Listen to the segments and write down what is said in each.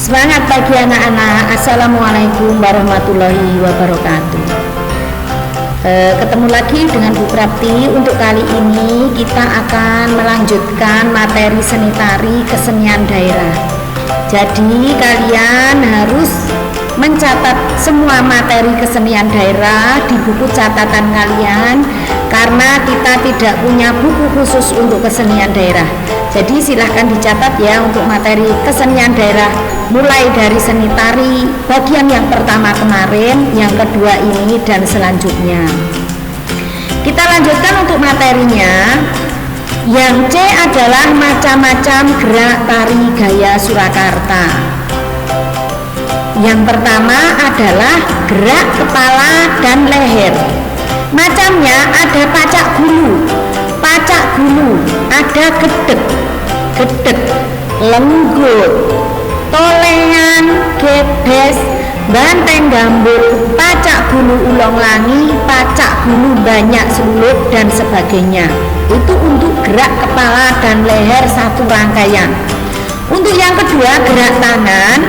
Semangat pagi anak-anak. Assalamualaikum warahmatullahi wabarakatuh. Ketemu lagi dengan Bu Prapti. Untuk kali ini kita akan melanjutkan materi seni tari kesenian daerah. Jadi kalian harus mencatat semua materi kesenian daerah di buku catatan kalian, karena kita tidak punya buku khusus untuk kesenian daerah. Jadi silahkan dicatat ya untuk materi kesenian daerah, mulai dari seni tari bagian yang pertama kemarin, yang kedua ini, dan selanjutnya. Kita lanjutkan untuk materinya. Yang C adalah macam-macam gerak tari gaya Surakarta. Yang pertama adalah gerak kepala dan leher. Macamnya ada pacak gulu, ada gedek, lenggut, tolengan, gebes, banteng gambul, pacak gulu ulong langi, pacak gulu banyak selulut, dan sebagainya. Itu untuk gerak kepala dan leher satu rangkaian. Untuk yang kedua, gerak tangan,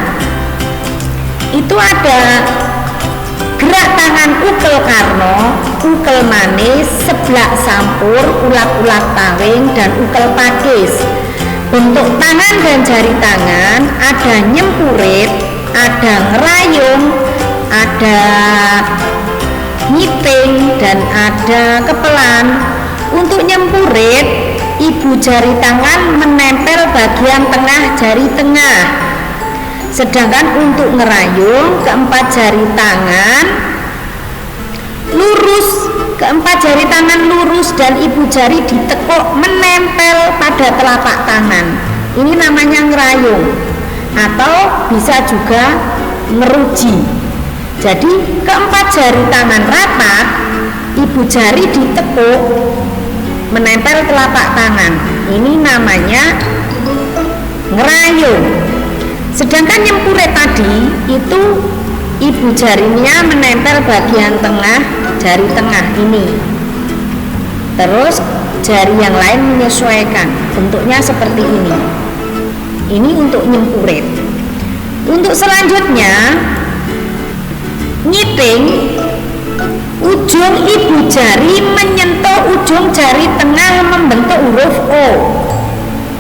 itu ada gerak tangan ukel karno, ukel manis, seblak sampur, ulak-ulak tawing, dan ukel pakis. Bentuk tangan dan jari tangan ada nyempurit, ada ngerayung, ada nyiting, dan ada kepelan. Untuk nyempurit, ibu jari tangan menempel bagian tengah jari tengah. Sedangkan untuk ngerayung, keempat jari tangan lurus, dan ibu jari ditekuk menempel pada telapak tangan. Ini namanya ngerayung, atau bisa juga ngeruji. Jadi keempat jari tangan rapat, ibu jari ditekuk menempel telapak tangan. Ini namanya ngerayung. Sedangkan nyempurit tadi itu ibu jarinya menempel bagian tengah jari tengah ini. Terus jari yang lain menyesuaikan, bentuknya seperti ini. Ini untuk nyempurit. Untuk selanjutnya, nyiting, ujung ibu jari menyentuh ujung jari tengah membentuk huruf O.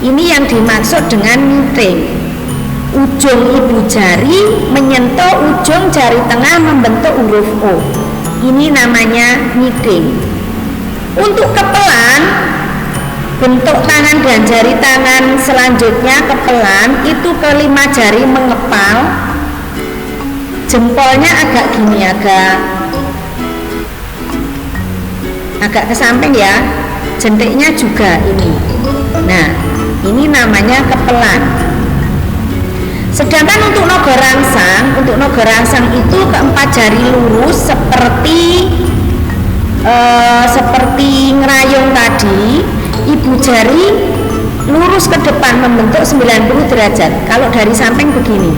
Ini yang dimaksud dengan nyiting. Ujung ibu jari menyentuh ujung jari tengah membentuk huruf O. Ini namanya nyiting. Untuk kepelan, bentuk tangan dan jari tangan selanjutnya kepelan itu kelima jari mengepal, jempolnya agak gini, agak ke samping ya, jentiknya juga ini. Nah, ini namanya kepelan. Sedangkan untuk nogo rangsang itu keempat jari lurus seperti ngerayung tadi, ibu jari lurus ke depan membentuk 90 derajat. Kalau dari samping begini.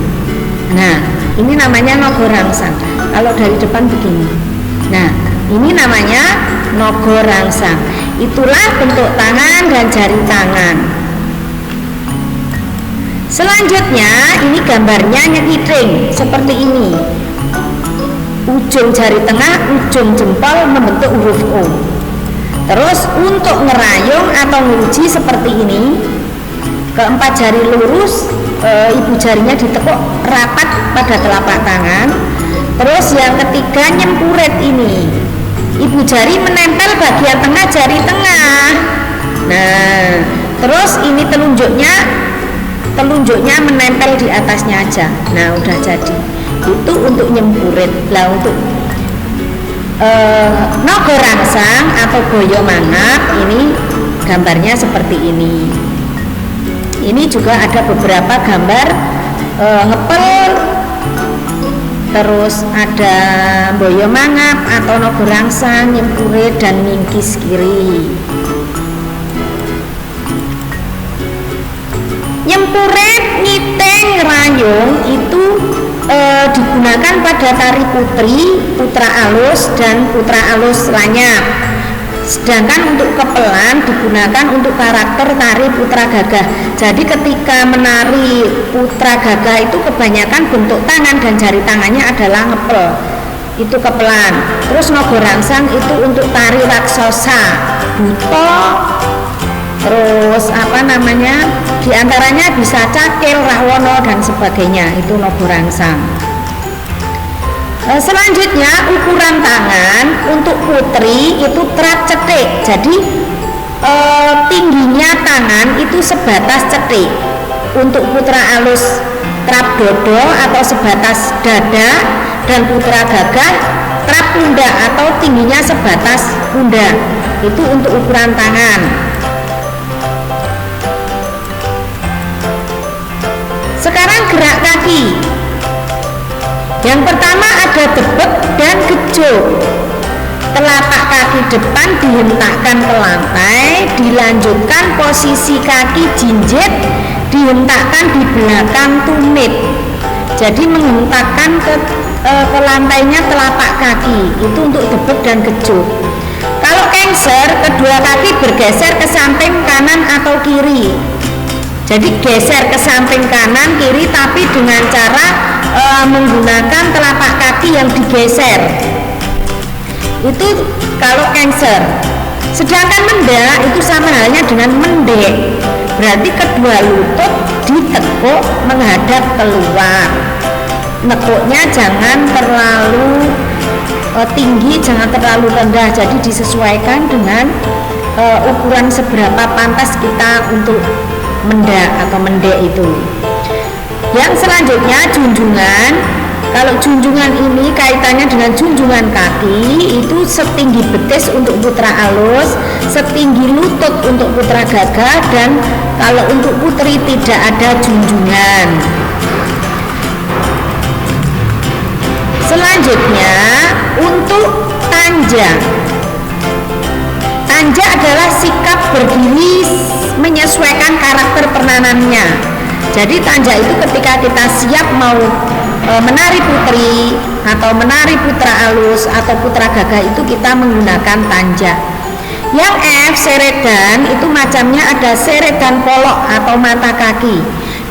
Nah, ini namanya nogo rangsang. Kalau dari depan begini. Nah, ini namanya nogo rangsang. Itulah bentuk tangan dan jari tangan. Selanjutnya ini gambarnya nyiting seperti ini. Ujung jari tengah, ujung jempol membentuk huruf O. Terus untuk ngerayung atau nguji seperti ini, keempat jari lurus, ibu jarinya ditekuk rapat pada telapak tangan. Terus yang ketiga nyempurit ini, ibu jari menempel bagian tengah jari tengah. Nah, terus ini telunjuknya menempel di atasnya aja. Nah, udah jadi. Itu untuk nyempurit. Lah untuk nogo rangsang atau goyo mangap, ini gambarnya seperti ini. Ini juga ada beberapa gambar ngepel, terus ada boyo mangap atau nogo rangsang, nyempurit, dan mingkis kiri. Nyempurit, nyiting, ngerayung itu digunakan pada tari putri, putra alus, dan putra alus lanyap. Sedangkan untuk kepelan digunakan untuk karakter tari putra gagah. Jadi ketika menari putra gagah itu kebanyakan bentuk tangan dan jari tangannya adalah ngepel, itu kepelan. Terus nogo rangsang itu untuk tari raksasa, buto, terus diantaranya bisa cakil, rahwono dan sebagainya, itu nogo rangsang. Selanjutnya ukuran tangan untuk putri itu trap cetik. Jadi tingginya tangan itu sebatas cetik. Untuk putra alus trap dodo atau sebatas dada, dan putra gagah trap pundak atau tingginya sebatas pundak. Itu untuk ukuran tangan. Sekarang gerak kaki. Yang pertama ada debek dan gejuk. Telapak kaki depan dihentakkan ke lantai, dilanjutkan posisi kaki jinjit dihentakkan di belakang tumit. Jadi menghentakkan ke lantainya telapak kaki, itu untuk debek dan gejuk. Kalau kengser, kedua kaki bergeser ke samping kanan atau kiri. Jadi geser ke samping kanan kiri tapi dengan cara menggunakan telapak kaki yang digeser. Itu kalau kengser. Sedangkan mendak itu sama halnya dengan mendek. Berarti kedua lutut ditekuk menghadap keluar. Nekuknya jangan terlalu tinggi, jangan terlalu rendah. Jadi disesuaikan dengan ukuran seberapa pantas kita untuk mendak atau mendek itu. Yang selanjutnya junjungan. Kalau junjungan ini kaitannya dengan junjungan kaki, itu setinggi betis untuk putra alus, setinggi lutut untuk putra gagah, dan kalau untuk putri tidak ada junjungan. Selanjutnya untuk tanja. Tanja adalah sikap berdiri menyesuaikan karakter penanamnya. Jadi tanja itu ketika kita siap mau menari putri atau menari putra alus atau putra gagah, itu kita menggunakan tanja. Yang F, seredan, itu macamnya ada seredan polok atau mata kaki.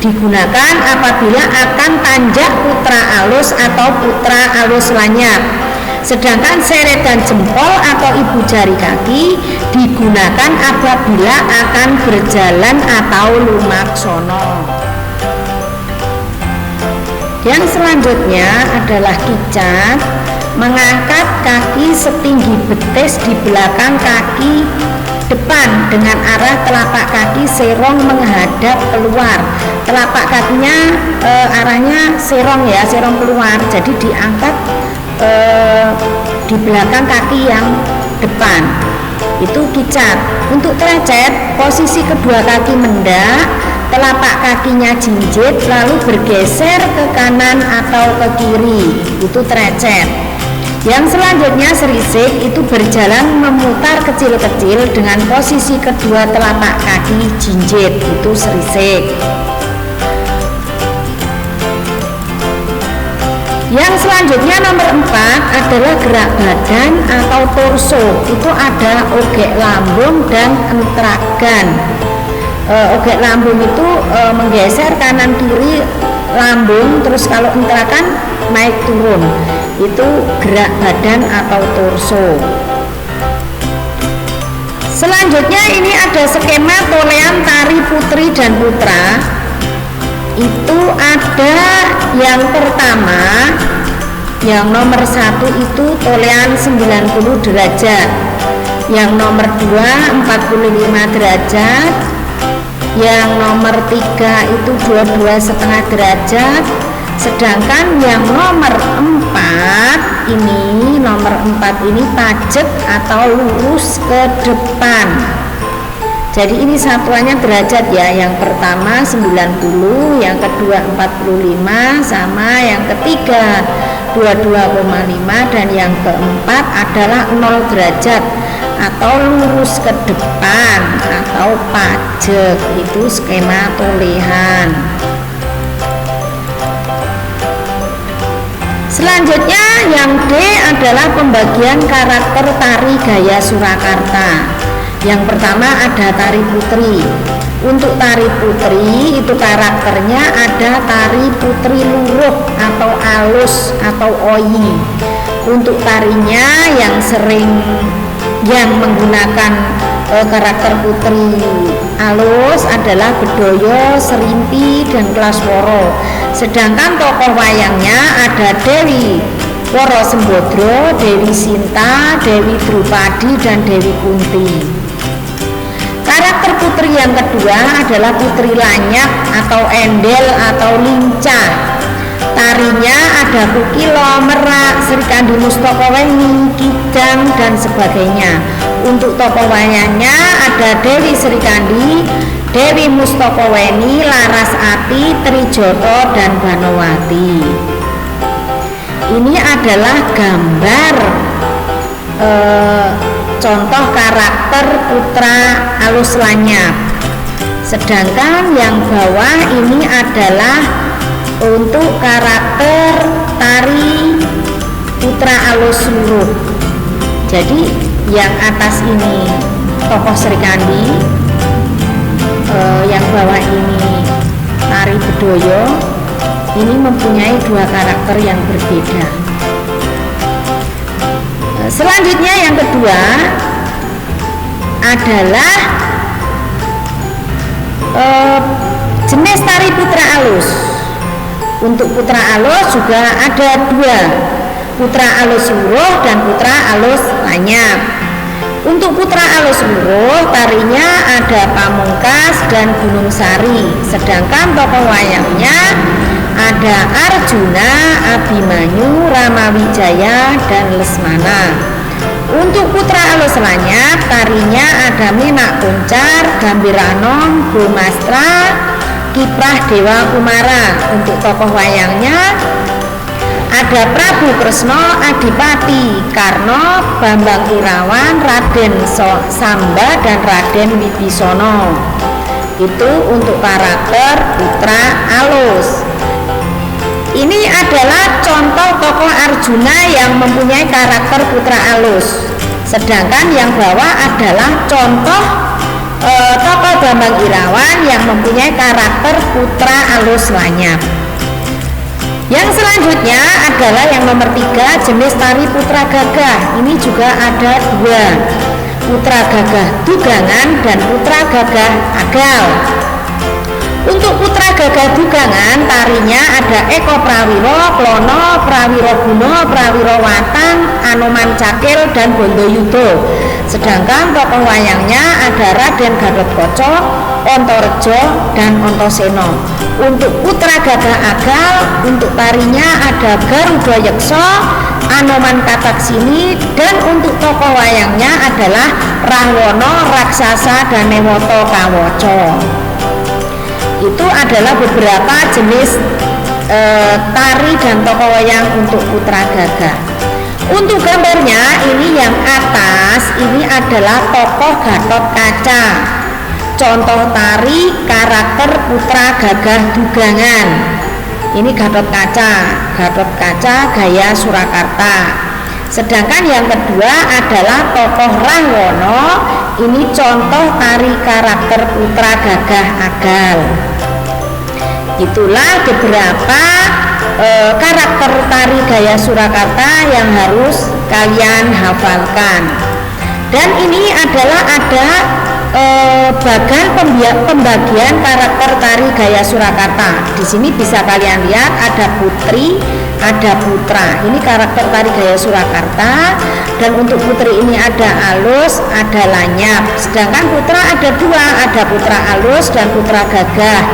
Digunakan apabila akan tanjak putra alus atau putra alus lanyap. Sedangkan seredan jempol atau ibu jari kaki digunakan apabila akan berjalan atau lumaksono. Yang selanjutnya adalah kicat. Mengangkat kaki setinggi betis di belakang kaki depan dengan arah telapak kaki serong menghadap keluar. Telapak kakinya arahnya serong ya, serong keluar. Jadi diangkat di belakang kaki yang depan, itu kicat. Untuk trecet, posisi kedua kaki mendak, telapak kakinya jinjit lalu bergeser ke kanan atau ke kiri, itu trecet. Yang selanjutnya serisik, itu berjalan memutar kecil-kecil dengan posisi kedua telapak kaki jinjit, itu serisik. Yang selanjutnya nomor 4 adalah gerak badan atau torso. Itu ada ogek lambung dan entragan. Ogek lambung itu menggeser kanan kiri lambung, terus kalau entrakan naik turun. Itu gerak badan atau torso. Selanjutnya ini ada skema tolean tari putri dan putra. Itu ada yang pertama, yang nomor 1 itu tolean 90 derajat, yang nomor 2 45 derajat, yang nomor 3 itu 22,5 derajat, sedangkan yang nomor 4 ini pajak atau lurus ke depan. Jadi ini satuannya derajat ya, yang pertama 90, yang kedua 45, sama yang ketiga 22,5, dan yang keempat adalah 0 derajat atau lurus ke depan atau pajak. Itu skema tolehan. Selanjutnya yang D adalah pembagian karakter tari gaya Surakarta. Yang pertama ada tari putri. Untuk tari putri itu karakternya ada tari putri luruh atau alus atau oyi. Untuk tarinya yang menggunakan karakter putri alus adalah Bedoyo, Serimpi, dan Klasworo. Sedangkan tokoh wayangnya ada Dewi Woro Sembodro, Dewi Sinta, Dewi Drupadi, dan Dewi Kunti. Karakter putri yang kedua adalah putri lanyak atau endel atau lincah. Tarinya ada Kukilo, Merak, Srikandi Mustokoweni, Kijang, dan sebagainya. Untuk tokoh wayangnya ada Dewi Srikandi, Dewi Mustokoweni, Laras Ati, Trijoto, dan Banowati. Ini adalah gambar contoh karakter putra alus lanyap. Sedangkan yang bawah ini adalah untuk karakter tari putra alus luruh. Jadi yang atas ini tokoh Srikandi, yang bawah ini tari Bedoyo. Ini mempunyai dua karakter yang berbeda. Selanjutnya yang kedua adalah jenis tari putra alus. Untuk putra alus juga ada dua, putra alus luruh dan putra alus lanyap. Untuk putra alus luruh tarinya ada Pamungkas dan Gunung Sari. Sedangkan tokoh wayangnya ada Arjuna, Abimanyu, Ramawijaya, dan Lesmana. Untuk putra alus lanyap tarinya ada Menak Kuncar, Gambiranom, Gomastra, Kiprah Dewa Kumara. Untuk tokoh wayangnya ada Prabu Kresna, Adipati, Karno, Bambang Irawan, Raden Samba, dan Raden Wibisono. Itu untuk karakter putra alus. Ini adalah contoh tokoh Arjuna yang mempunyai karakter putra alus. Sedangkan yang bawah adalah contoh tokoh Bambang Irawan yang mempunyai karakter putra alus lanyap. Yang selanjutnya adalah yang nomor 3, jenis tari putra gagah. Ini juga ada dua, putra gagah dugangan dan putra gagah agal. Untuk putra gagah dugangan tarinya ada Eko Prawiro, Klono, Prawiro Guno, Prawiro Watang, Anoman Cakil, dan Bondoyudo. Sedangkan tokoh wayangnya ada Raden Gatotkaca, Antareja, dan Antasena. Untuk putra gagah agal untuk tarinya ada Garuda Yeksa, Anoman Kataksini, dan untuk tokoh wayangnya adalah Rahwana, Raksasa, dan Newata Kawaca. Itu adalah beberapa jenis tari dan tokoh wayang untuk putra gagah. Untuk gambarnya ini yang atas ini adalah tokoh Gatot Kaca, contoh tari karakter putra gagah dugangan. Ini Gatot Kaca gaya Surakarta. Sedangkan yang kedua adalah tokoh Rahwana. Ini contoh tari karakter putra gagah agal. Itulah beberapa karakter tari gaya Surakarta yang harus kalian hafalkan. Dan ini adalah ada pembagian karakter tari gaya Surakarta. Di sini bisa kalian lihat ada putri, ada putra. Ini karakter tari gaya Surakarta. Dan untuk putri ini ada alus, ada lanyap. Sedangkan putra ada dua, ada putra alus dan putra gagah.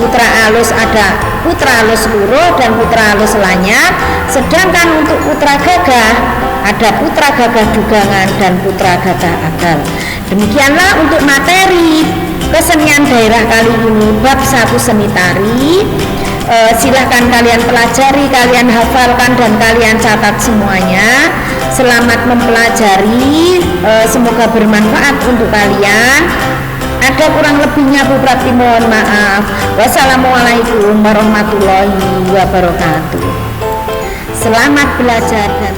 Putra alus ada putra alus luruh dan putra alus lanyap. Sedangkan untuk putra gagah ada putra gagah dugangan dan putra gagah agal. Demikianlah untuk materi kesenian daerah kali ini bab 1 seni tari. Silahkan kalian pelajari, kalian hafalkan, dan kalian catat semuanya. Selamat mempelajari, semoga bermanfaat untuk kalian. Ada kurang lebihnya Bu Prati mohon maaf. Wassalamualaikum warahmatullahi wabarakatuh. Selamat belajar.